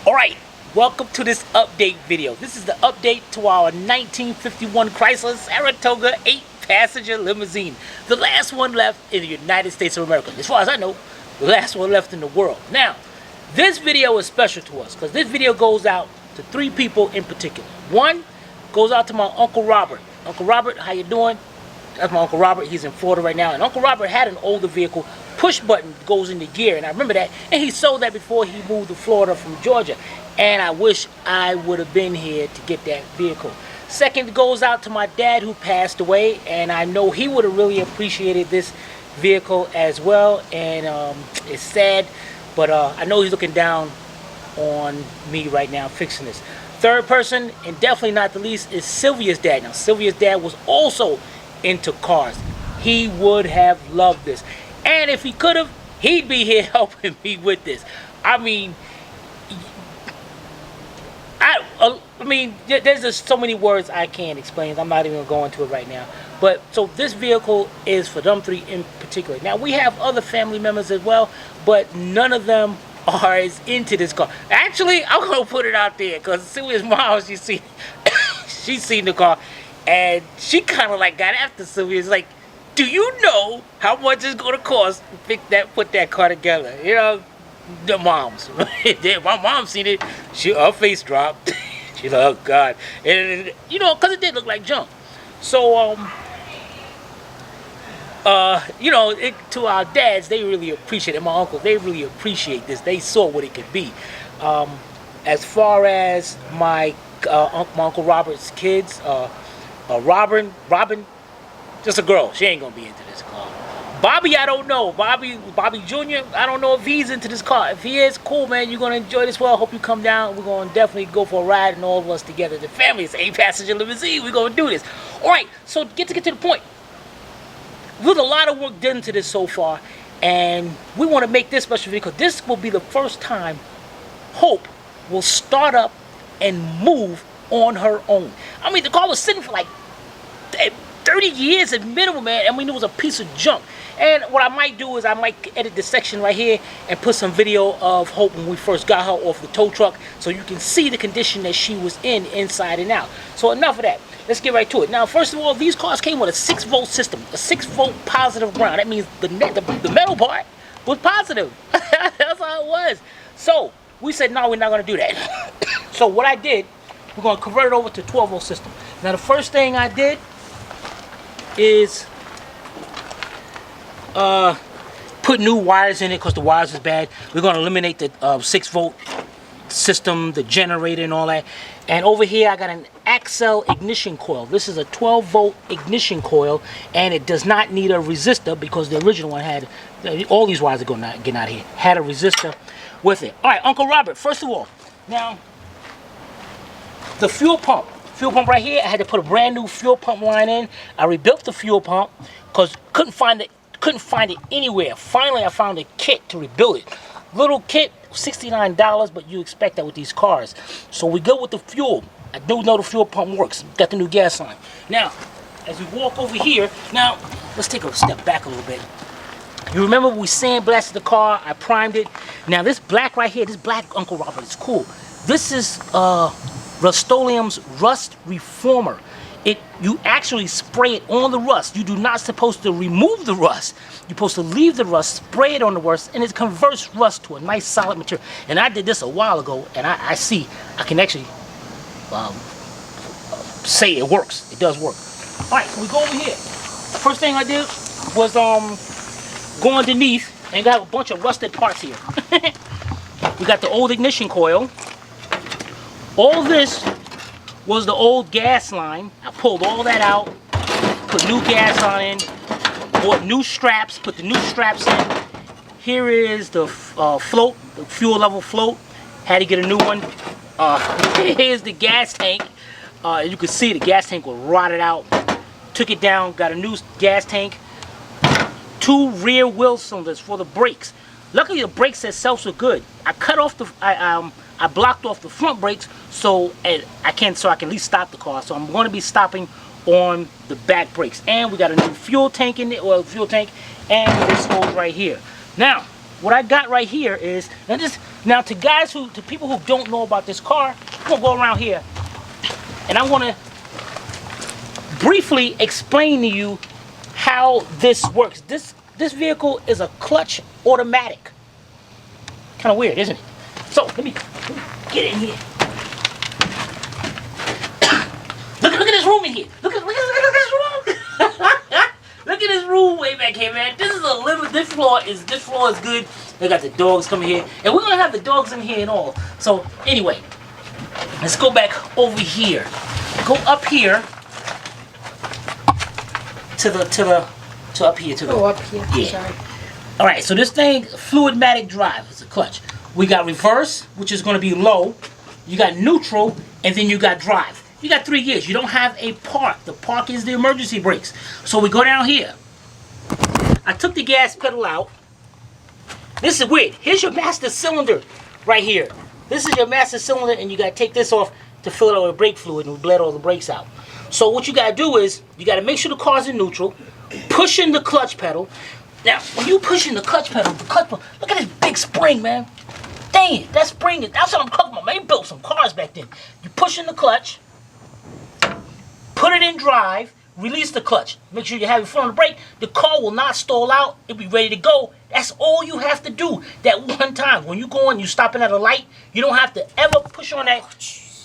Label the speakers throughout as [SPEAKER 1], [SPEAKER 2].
[SPEAKER 1] Alright, welcome to this update video. This is the update to our 1951 Chrysler Saratoga 8-passenger limousine. The last one left in the United States of America. As far as I know, the last one left in the world. Now, this video is special to us because this video goes out to 3 people in particular. One goes out to my Uncle Robert. Uncle Robert, how you doing? That's my Uncle Robert. He's in Florida right now. And Uncle Robert had an older vehicle. Push button goes into gear. And I remember that. And he sold that before he moved to Florida from Georgia. And I wish I would have been here to get that vehicle. Second goes out to my dad who passed away. And I know he would have really appreciated this vehicle as well. And it's sad. But I know he's looking down on me right now fixing this. Third person, and definitely not the least, is Silvia's dad. Now, Silvia's dad was also into cars. He would have loved this, and if he could have, he'd be here helping me with this. I mean, there's just so many words I can't explain. I'm not even gonna go into it right now. But so this vehicle is for them 3 in particular. Now we have other family members as well, but none of them are as into this car. Actually, I'm gonna put it out there because Sylvia's mom, she's seen the car. And she kind of like got after Sylvia. It's like, do you know how much it's going to cost to put that car together? You know, the moms. My mom seen it. Her face dropped. She's like, oh God. And you know, because it did look like junk. So, you know, to our dads, they really appreciate it. My uncle, they really appreciate this. They saw what it could be. As far as my Uncle Robert's kids, Robin, just a girl. She ain't gonna be into this car. Bobby, I don't know. Bobby Jr., I don't know if he's into this car. If he is, cool, man. You're gonna enjoy this well. I hope you come down. We're gonna definitely go for a ride, and all of us together. The family is 8-passenger limousine. We're gonna do this. All right. So get to the point. There's a lot of work done to this so far, and we want to make this special video because this will be the first time Hope will start up and move on her own. I mean, the car was sitting for like 30 years at minimum, man. I mean, it was a piece of junk. And what I might do is I might edit this section right here and put some video of Hope when we first got her off the tow truck so you can see the condition that she was in inside and out. So enough of that. Let's get right to it. Now, first of all, these cars came with a 6-volt system, a 6-volt positive ground. That means the metal part was positive. That's how it was. So we said, no, we're not going to do that. So what I did, we're going to convert it over to 12-volt system. Now, the first thing I did is put new wires in it because the wires was bad. We're going to eliminate the 6-volt system, the generator and all that. And over here, I got an Axle ignition coil. This is a 12-volt ignition coil, and it does not need a resistor because the original one had, all these wires are getting out of here, had a resistor with it. All right, Uncle Robert, first of all, now, the fuel pump right here, I had to put a brand new fuel pump line in. I rebuilt the fuel pump because couldn't find it anywhere. Finally, I found a kit to rebuild it. Little kit, $69, but you expect that with these cars. So we go with the fuel. I do know the fuel pump works. Got the new gas line. Now, as we walk over here, now let's take a step back a little bit. You remember we sandblasted the car, I primed it. Now this black right here, this black, Uncle Robert, is cool. This is Rust-Oleum's rust reformer. You actually spray it on the rust. You do not supposed to remove the rust. You're supposed to leave the rust, spray it on the rust, and it converts rust to a nice solid material. And I did this a while ago, and I see I can actually say it works. It does work. All right, so we go over here. First thing I did was go underneath and got a bunch of rusted parts here. We got the old ignition coil. All this was the old gas line. I pulled all that out, put new gas line in, bought new straps, put the new straps in. Here is the float, the fuel level float. Had to get a new one. Here's the gas tank. As you can see, the gas tank was rotted out. Took it down, got a new gas tank. 2 rear wheel cylinders for the brakes. Luckily, the brakes themselves were good. I cut off the, I blocked off the front brakes so I can at least stop the car. So I'm going to be stopping on the back brakes. And we got a new fuel tank in there, fuel tank, and this hose right here. Now, what I got right here is, now Now, to people who don't know about this car, I'm gonna go around here, and I'm gonna briefly explain to you how this works. This vehicle is a clutch automatic. Kind of weird, isn't it? So let me get in here. Look at this room in here. Look at this room. Look at this room way back here, man. This is a little. This floor is good. They got the dogs coming here, and we're gonna have the dogs in here and all. So anyway, let's go back over here. Go up here to up here.
[SPEAKER 2] Oh, up here.
[SPEAKER 1] Yeah.
[SPEAKER 2] Sorry.
[SPEAKER 1] All right. So this thing, fluidmatic drive. It's a clutch. We got reverse, which is gonna be low. You got neutral, and then you got drive. You got 3 gears. You don't have a park. The park is the emergency brakes. So we go down here. I took the gas pedal out. This is weird. Here's your master cylinder right here. This is your master cylinder, and you got to take this off to fill it out with brake fluid, and we bled all the brakes out. So what you got to do is, you got to make sure the car's in neutral, pushing the clutch pedal. Now, when you pushing the clutch pedal, look at this big spring, man. Dang it, that spring, that's what I'm talking about, man. They built some cars back then. You pushing the clutch, put it in drive, release the clutch. Make sure you have your foot on the brake. The car will not stall out. It'll be ready to go. That's all you have to do that one time. When you go and you stopping at a light, you don't have to ever push on that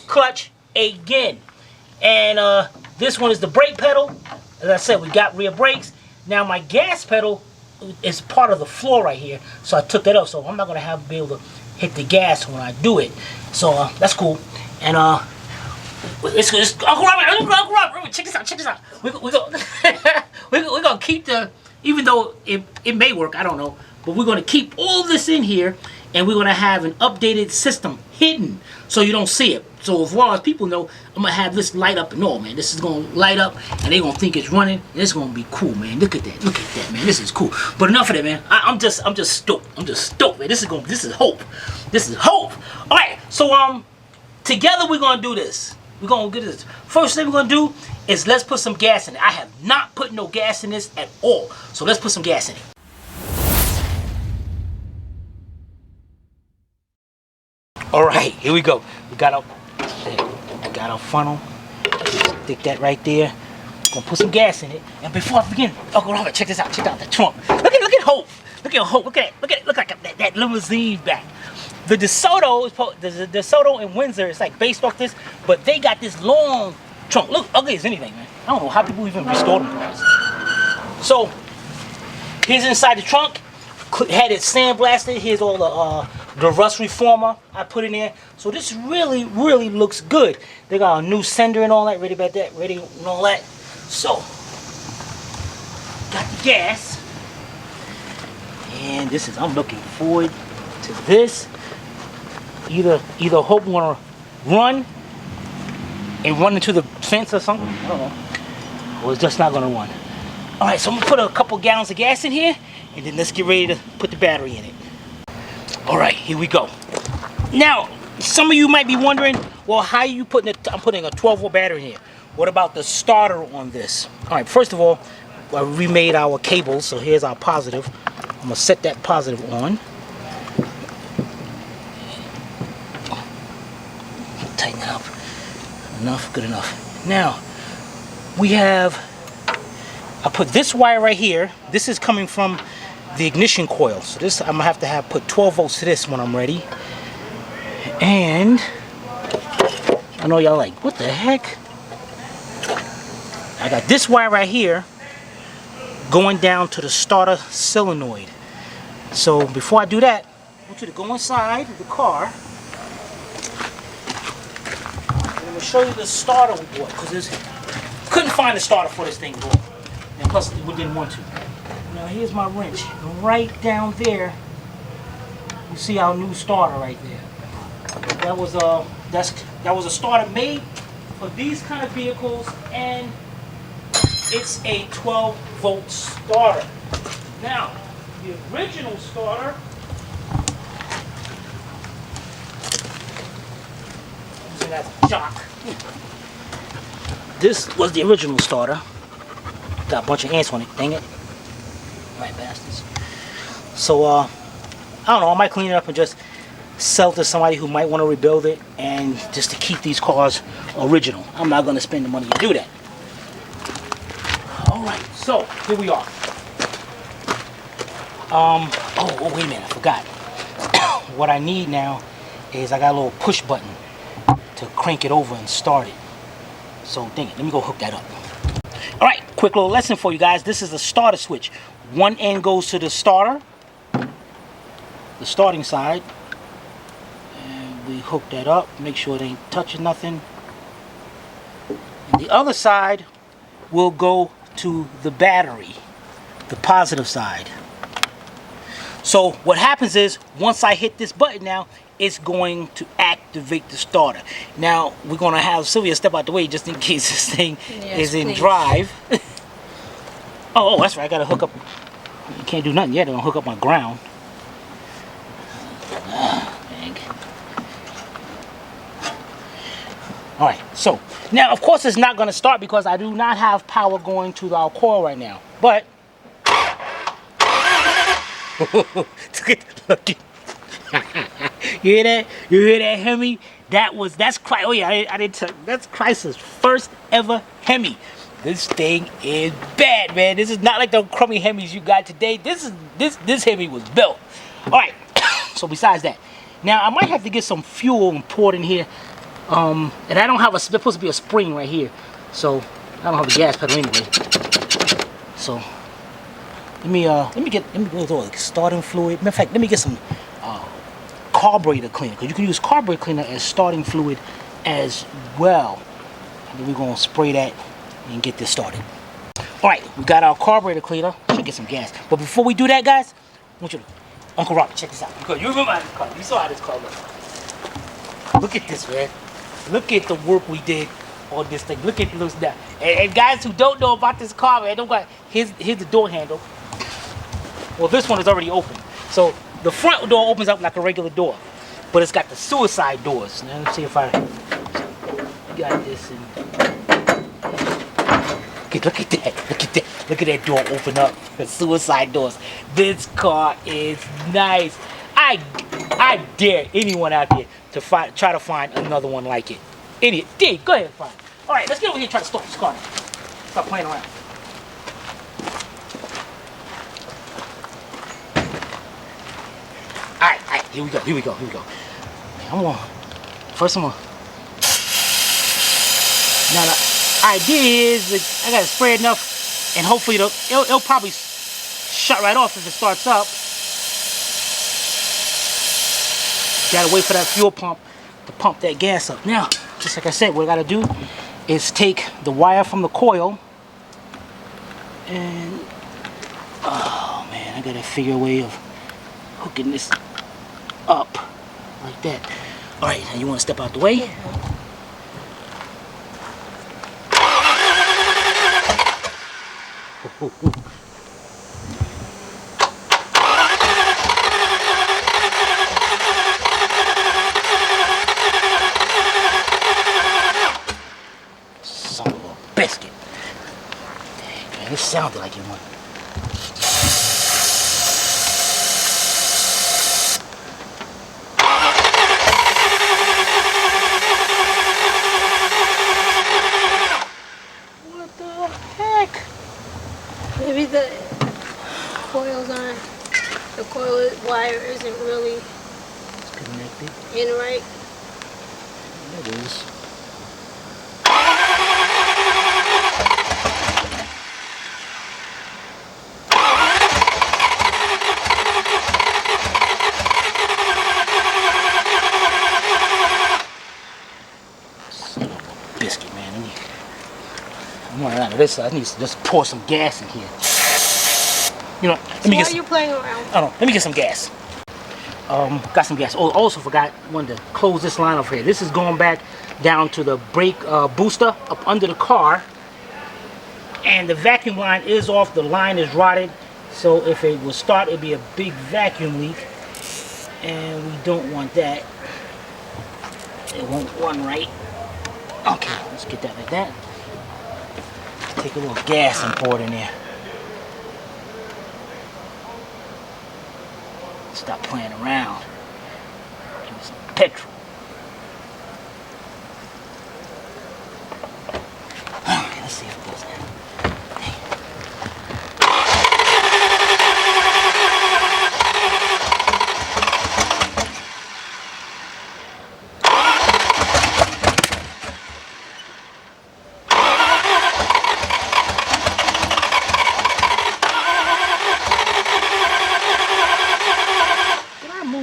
[SPEAKER 1] clutch again. And this one is the brake pedal. As I said, we got rear brakes. Now my gas pedal is part of the floor right here, so I took that off. So I'm not gonna be able to hit the gas when I do it. So that's cool. And it's Uncle Robert, check this out. We're gonna keep even though it may work, I don't know, but we're gonna keep all this in here, and we're gonna have an updated system hidden so you don't see it. So as far as people know, I'm gonna have this light up and all, man. This is gonna light up, and they're gonna think it's running, and it's gonna be cool, man. Look at that, man. This is cool. But enough of that, man. I'm just stoked. I'm just stoked, man. This is hope. This is hope. All right, so together we're gonna do this. We're gonna get this. First thing we're gonna do is let's put some gas in it. I have not put no gas in this at all, so let's put some gas in it. All right, here we go. We got our funnel. Stick that right there. Gonna put some gas in it. And before I begin, Uncle Robert, check this out. Check out the trunk. Look at Hope. Look at Hope. Look at it. Look like that limousine back. The DeSoto in Windsor is like based off this, but they got this long trunk. Look, ugly as anything, man. I don't know how people even restore them cars. So here's inside the trunk. Had it sandblasted. Here's all the rust reformer I put in there. So this really looks good. They got a new sender and all that, ready and all that. So got the gas, and I'm looking forward to this. Either Hope wanna run into the fence or something, I don't know, or it's just not gonna run. All right, so I'm gonna put a couple gallons of gas in here, and then let's get ready to put the battery in it. All right, here we go. Now, some of you might be wondering, well, how are you putting it? I'm putting a 12-volt battery in here. What about the starter on this? All right, first of all, I remade our cables, so here's our positive. I'm gonna set that positive on. Tighten it up. Enough, good enough. Now, I put this wire right here. This is coming from the ignition coil. So this, I'm gonna have to put 12 volts to this when I'm ready. And I know y'all like, what the heck? I got this wire right here going down to the starter solenoid. So before I do that, I want you to go inside the car. I'm gonna show you the starter we bought, because couldn't find a starter for this thing at all. And plus we didn't want to. Now here's my wrench. And right down there, you see our new starter right there. That was a starter made for these kind of vehicles, and it's a 12-volt starter. Now, the original starter, using that shock. This was the original starter. Got a bunch of ants on it, dang it. Right bastards. So, I don't know, I might clean it up and just sell to somebody who might want to rebuild it, and just to keep these cars original. I'm not going to spend the money to do that. All right, so here we are. Oh, wait a minute, I forgot. What I need now is I got a little push button to crank it over and start it. So dang it, let me go hook that up. All right, quick little lesson for you guys. This is the starter switch. One end goes to the starter, the starting side, and we hook that up, make sure it ain't touching nothing. And the other side will go to the battery, the positive side. So what happens is, once I hit this button now, it's going to activate the starter. Now, we're going to have Silvia step out the way just in case this thing is in drive. Oh, that's right, I got to hook up. You can't do nothing yet, I'm going to hook up my ground. Alright, so, now of course it's not going to start because I do not have power going to our coil right now. But, look at you hear that? You hear that Hemi? That's Chrysler. Oh yeah, I didn't tell you. That's Chrysler's first ever Hemi. This thing is bad, man. This is not like the crummy Hemis you got today. This Hemi was built. All right. So besides that, now I might have to get some fuel and pour it in here. And I don't have there's supposed to be a spring right here, so I don't have a gas pedal anyway. So let me go to starting fluid. Matter of fact, let me get some carburetor cleaner, because you can use carburetor cleaner as starting fluid as well. And then we're gonna spray that and get this started. All right, we got our carburetor cleaner. Should get some gas. But before we do that, guys, I want you to, Uncle Robert, check this out. Because you remember how this car, you saw how this car looks. Look at this, man. Look at the work we did on this thing. Look at it looks now. And guys who don't know about this car, man, don't got here's the door handle. Well, this one is already open. So the front door opens up like a regular door, but it's got the suicide doors. Now let's see if I got this. Look at that! Look at that! Look at that door open up. The suicide doors. This car is nice. I dare anyone out there to try to find another one like it. Idiot. D, go ahead and find it. All right, let's get over here and try to start this car now. Stop playing around. Alright, here we go. First I'm gonna. Now the idea is I gotta spray enough, and hopefully it'll probably shut right off if it starts up. Gotta wait for that fuel pump to pump that gas up. Now, just like I said, what I gotta do is take the wire from the coil, and oh man, I gotta figure a way of hooking this up like that. All right, now you want to step out the way. Son of a biscuit. Dang, man, this sounded like it went.
[SPEAKER 2] Maybe the coils aren't, the coil wire isn't really
[SPEAKER 1] Connected.
[SPEAKER 2] in right.
[SPEAKER 1] It is. Son of a biscuit, man. I'm running out of this. I need to just pour some gas in here. You know, let me get.
[SPEAKER 2] Why are you playing around?
[SPEAKER 1] I don't know. Let me get some gas. Got some gas. Oh, also forgot wanted to close this line over here. This is going back down to the brake booster up under the car, and the vacuum line is off. The line is rotted, so if it will start, it'd be a big vacuum leak, and we don't want that. It won't run right. Okay, let's get that like that. Take a little gas and pour it in there. Stop playing around. petrol. Okay, let's see if it goes now.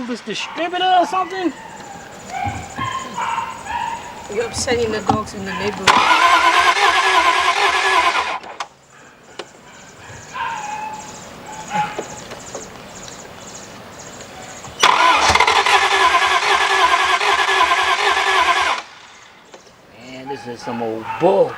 [SPEAKER 1] This distributor or something?
[SPEAKER 2] You're upsetting the dogs in the neighborhood.
[SPEAKER 1] Man, this is some old bull.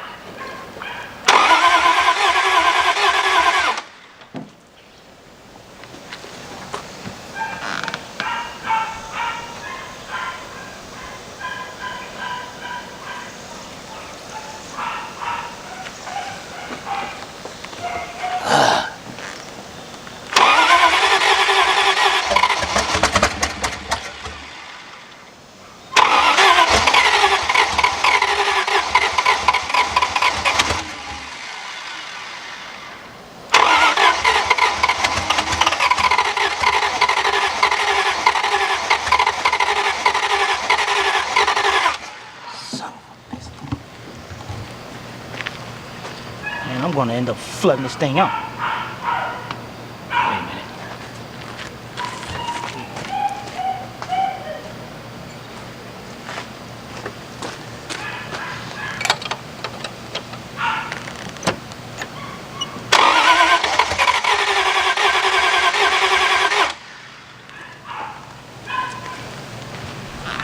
[SPEAKER 1] Man, I'm gonna end up flooding this thing out. Wait a minute.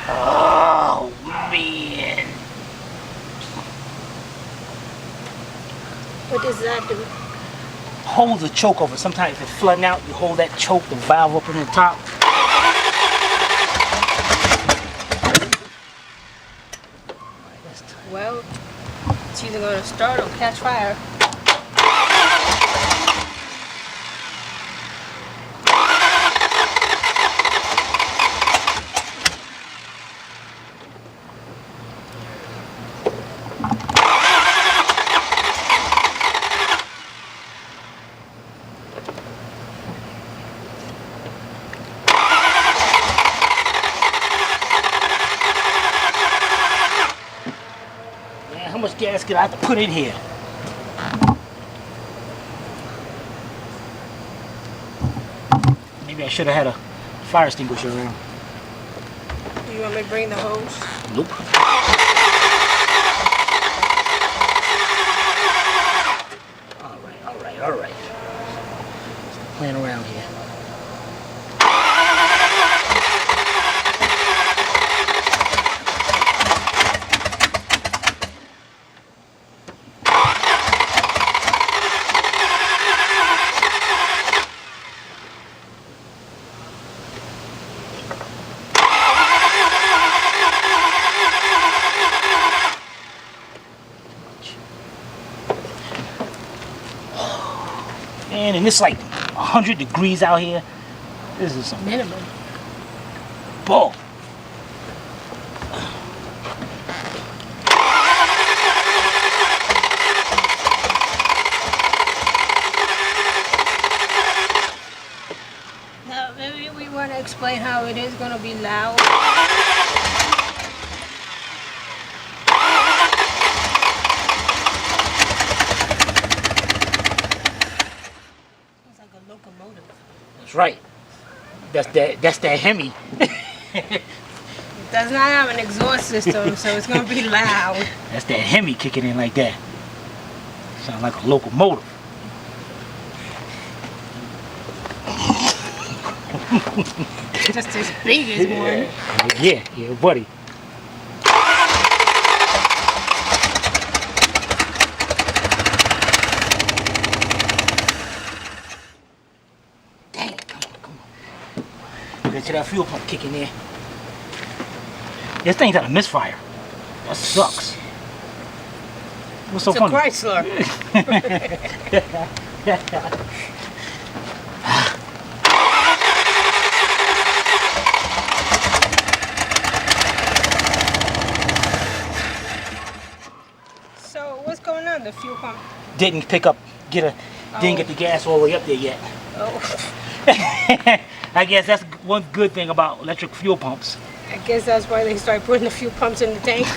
[SPEAKER 1] Oh, man.
[SPEAKER 2] What does that do?
[SPEAKER 1] Hold the choke over. Sometimes if it's flooding out, you hold that choke, the valve up in the top.
[SPEAKER 2] Well, it's either going to start or catch fire.
[SPEAKER 1] How much gas could I have to put in here? Maybe I should have had a fire extinguisher around.
[SPEAKER 2] Do you want me to bring the hose?
[SPEAKER 1] Nope. All right. Stop playing around here. Man, and it's like 100 degrees out here. This is some
[SPEAKER 2] Minimum.
[SPEAKER 1] bull.
[SPEAKER 2] Now, maybe we want to explain how it is going to be loud. It's like a locomotive.
[SPEAKER 1] That's right. That's that Hemi.
[SPEAKER 2] It does not have an exhaust system, so it's going to be loud.
[SPEAKER 1] That's that Hemi kicking in like that. Sounds like a locomotive.
[SPEAKER 2] Just as big as one.
[SPEAKER 1] Yeah, buddy. Dang, come on. Get to that fuel pump kicking in. This thing's got a misfire. That sucks. What's so
[SPEAKER 2] It's
[SPEAKER 1] funny?
[SPEAKER 2] a Chrysler. on the fuel pump?
[SPEAKER 1] Didn't get the gas all the way up there yet.
[SPEAKER 2] Oh,
[SPEAKER 1] I guess that's one good thing about electric fuel pumps.
[SPEAKER 2] I guess that's why they started putting the fuel pumps in the tank.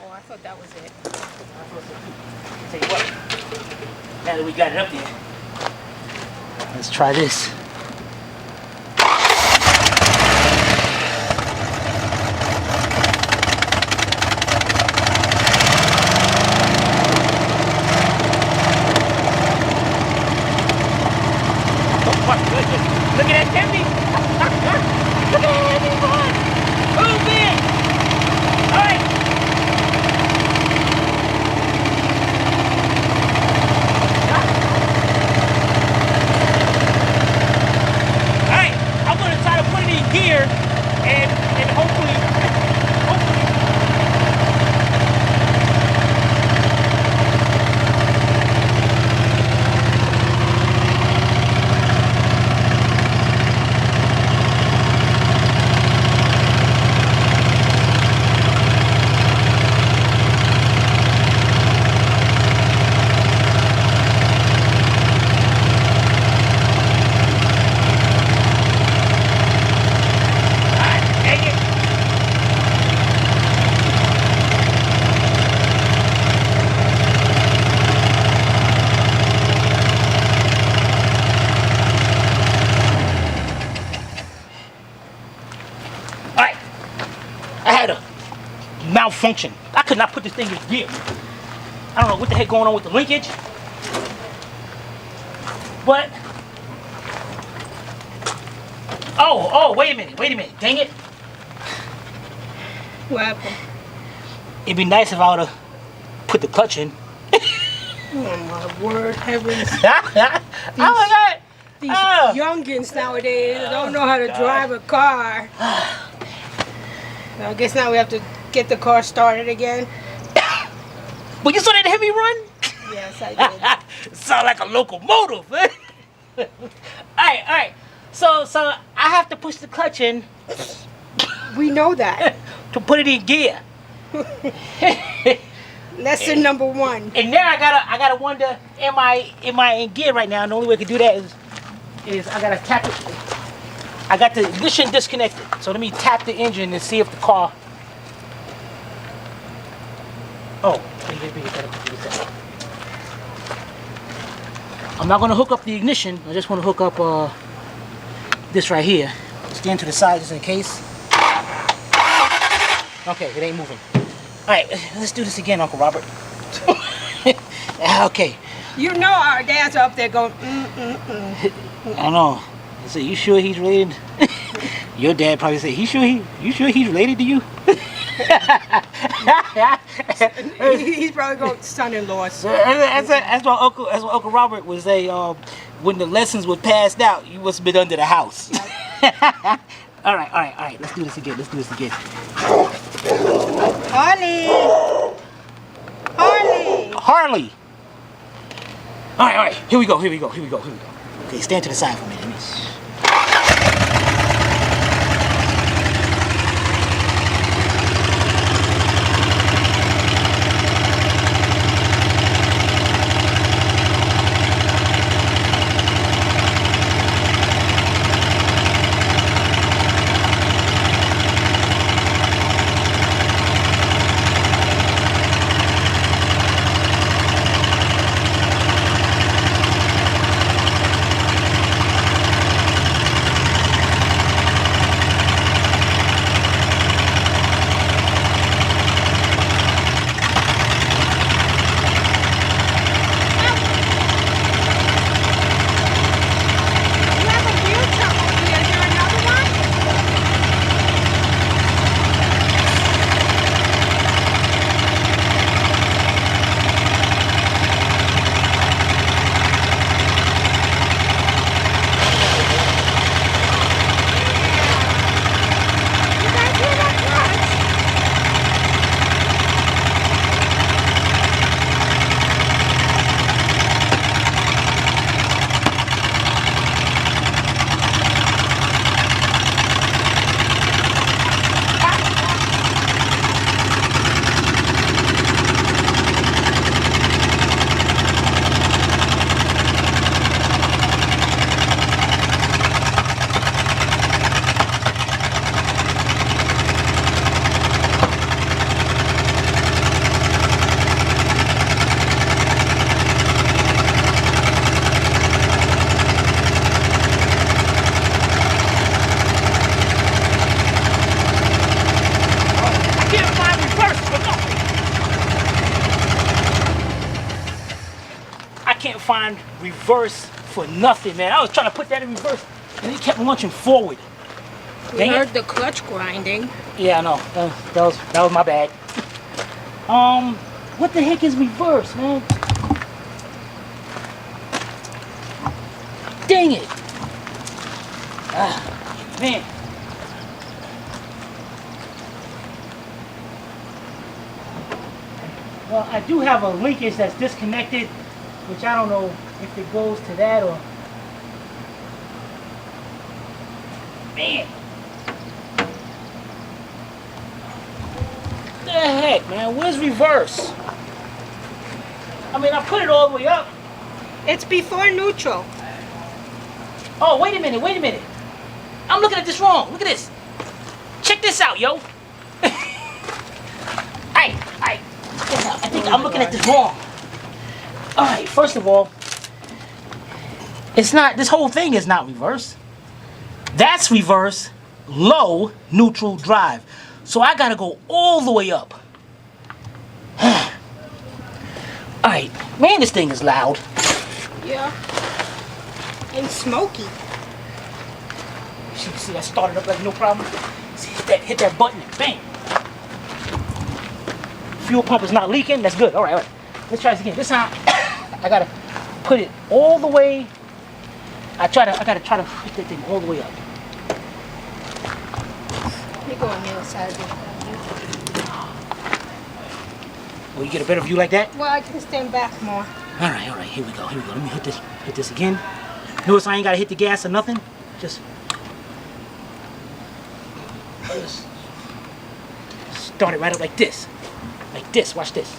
[SPEAKER 2] Oh, I thought that was it.
[SPEAKER 1] Tell you what, now that we got it up there, let's try this. Look at that Timmy! Look at that heavy one! Move in! Alright! Alright, I'm gonna try to put it in gear and hopefully malfunction. I could not put this thing in gear. I don't know what the heck going on with the linkage. But oh, wait a minute. Dang it.
[SPEAKER 2] What happened?
[SPEAKER 1] It'd be nice if I would have put the clutch in.
[SPEAKER 2] Oh my word, heavens.
[SPEAKER 1] Oh my God.
[SPEAKER 2] These youngins nowadays don't know how to drive a car. I guess now we have to get the car started again.
[SPEAKER 1] But you saw that heavy run?
[SPEAKER 2] Yes, I did.
[SPEAKER 1] Sound like a locomotive. Alright. So I have to push the clutch in
[SPEAKER 2] We know that.
[SPEAKER 1] to put it in gear.
[SPEAKER 2] Lesson number one.
[SPEAKER 1] And now I gotta wonder, am I in gear right now? And the only way I can do that is I gotta tap it. I got the ignition disconnected. So let me tap the engine and see if the car. Oh, I'm not gonna hook up the ignition. I just want to hook up this right here. Stand to the side just in case. Okay, it ain't moving. All right, let's do this again, Uncle Robert. Okay.
[SPEAKER 2] You know our dads are up there going,
[SPEAKER 1] I know. I said, you sure he's related? Your dad probably said, you sure he's related to you?
[SPEAKER 2] He's probably going, son-in-laws.
[SPEAKER 1] That's what Uncle Robert would say. When the lessons were passed out, you must have been under the house. All right. Let's do this again. Harley. All right. Here we go. Okay, stand to the side for a minute. can't find reverse for nothing, man. I was trying to put that in reverse, and it kept launching forward.
[SPEAKER 2] We heard the clutch grinding.
[SPEAKER 1] Yeah, I know. That was my bad. What the heck is reverse, man? Dang it! Man. Well, I do have a linkage that's disconnected, which I don't know if it goes to that or... Man! What the heck, man? Where's reverse? I mean, I put it all the way up.
[SPEAKER 2] It's before neutral.
[SPEAKER 1] Oh, wait a minute. I'm looking at this wrong. Look at this. Check this out, yo. I think I'm looking at this wrong. All right, first of all, it's not, this whole thing is not reverse. That's reverse, low, neutral, drive. So I gotta go all the way up. All right, man, this thing is loud.
[SPEAKER 2] Yeah. And smoky.
[SPEAKER 1] See, I started up like no problem. See, hit that button and bang. Fuel pump is not leaking. That's good. All right. Let's try this again. This time, I gotta put it all the way. I gotta try to put that thing all the way up.
[SPEAKER 2] Let me go on the other side of it.
[SPEAKER 1] Will you get a better view like that?
[SPEAKER 2] Well, I can stand back more.
[SPEAKER 1] All right. Here we go. Let me hit this again. Notice I ain't gotta hit the gas or nothing. Just start it right up like this. Like this. Watch this.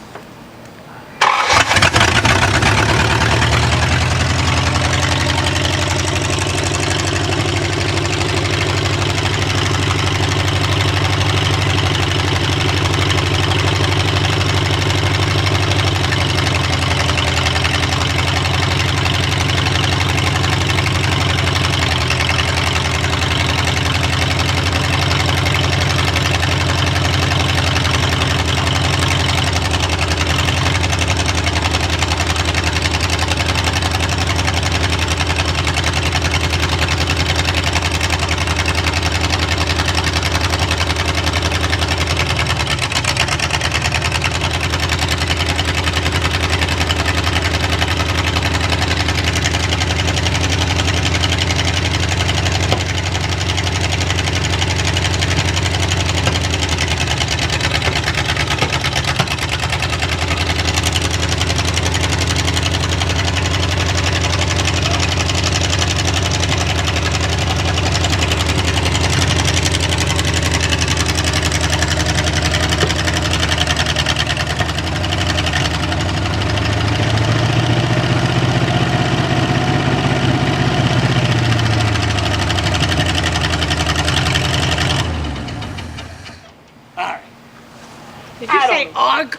[SPEAKER 2] Did you say ARG?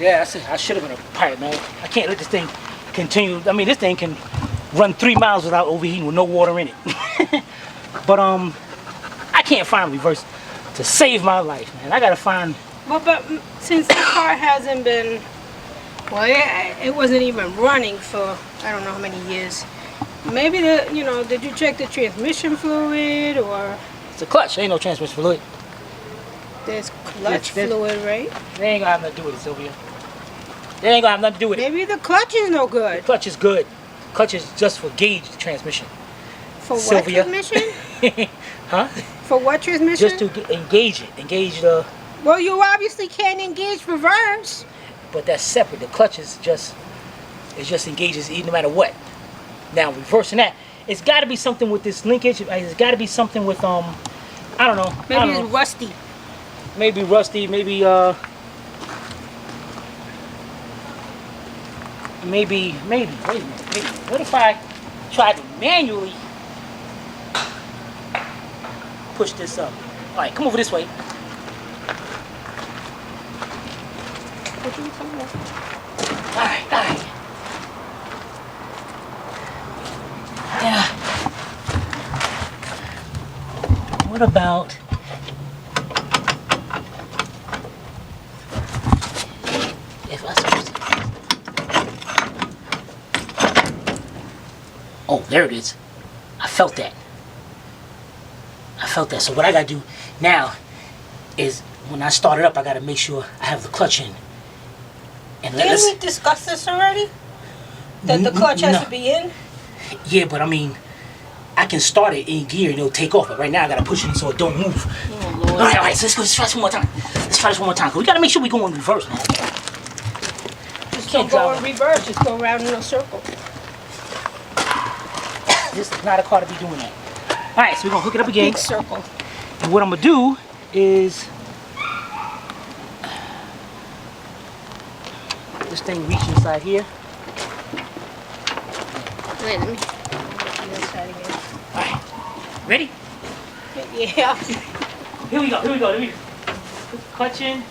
[SPEAKER 1] Yeah, I should have been a pilot, man. I can't let this thing continue. I mean, this thing can run 3 miles without overheating with no water in it. But I can't find reverse to save my life, man. I gotta find.
[SPEAKER 2] Well, but since the car hasn't been, well, it wasn't even running for I don't know how many years. Maybe did you check the transmission fluid or?
[SPEAKER 1] It's a clutch. Ain't no transmission fluid.
[SPEAKER 2] There's clutch fluid, right?
[SPEAKER 1] They ain't gonna have nothing to do with it, Sylvia. They ain't gonna have nothing to do with it.
[SPEAKER 2] Maybe the clutch is no good.
[SPEAKER 1] The clutch is good. Clutch is just for gauge transmission.
[SPEAKER 2] For
[SPEAKER 1] Sylvia.
[SPEAKER 2] what transmission?
[SPEAKER 1] Huh?
[SPEAKER 2] For what transmission?
[SPEAKER 1] Just to engage it. Engage the...
[SPEAKER 2] Well, you obviously can't engage reverse.
[SPEAKER 1] But that's separate. The clutch is just... It just engages no matter what. Now, reversing that, it's got to be something with this linkage. It's got to be something with, I don't know.
[SPEAKER 2] Maybe it's rusty.
[SPEAKER 1] Maybe rusty, maybe, wait a minute, maybe. What if I tried to manually push this up? All right, come over this way. All right. Yeah. What about... if I suppose Oh, there it is. I felt that. So what I gotta do now is when I start it up, I gotta make sure I have the clutch in. And
[SPEAKER 2] Didn't we discuss this already? That the clutch has to be in?
[SPEAKER 1] Yeah, but I mean, I can start it in gear and it'll take off. But right now I gotta push it in so it don't move.
[SPEAKER 2] Oh, Lord.
[SPEAKER 1] All right, so let's try this one more time. Cause we gotta make sure we go in reverse, man.
[SPEAKER 2] Just don't go in reverse, just go around in a circle.
[SPEAKER 1] This is not a car to be doing that. All right, so we're gonna hook it up again.
[SPEAKER 2] Big circle.
[SPEAKER 1] And what I'm gonna do is this thing reach inside here.
[SPEAKER 2] Wait, let me do this side again.
[SPEAKER 1] All right, ready?
[SPEAKER 2] Yeah.
[SPEAKER 1] Here we go. Let me put the clutch in.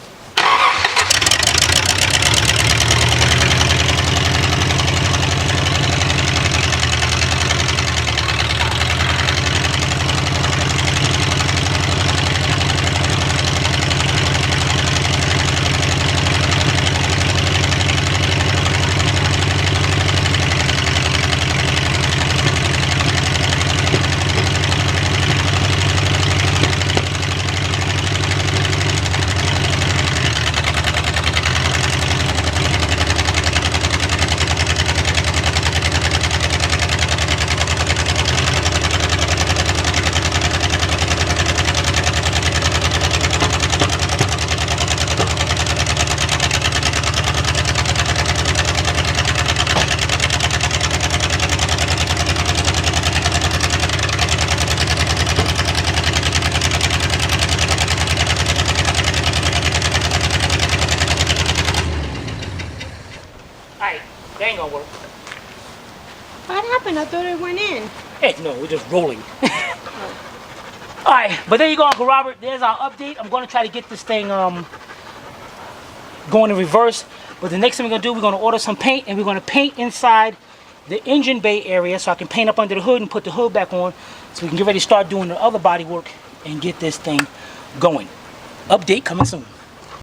[SPEAKER 1] That ain't gonna work.
[SPEAKER 2] What happened? I thought it went in.
[SPEAKER 1] Hey, no, we're just rolling. Alright, but there you go, Uncle Robert. There's our update. I'm gonna try to get this thing going in reverse. But the next thing we're gonna do, we're gonna order some paint and we're gonna paint inside the engine bay area so I can paint up under the hood and put the hood back on so we can get ready to start doing the other body work and get this thing going. Update coming soon.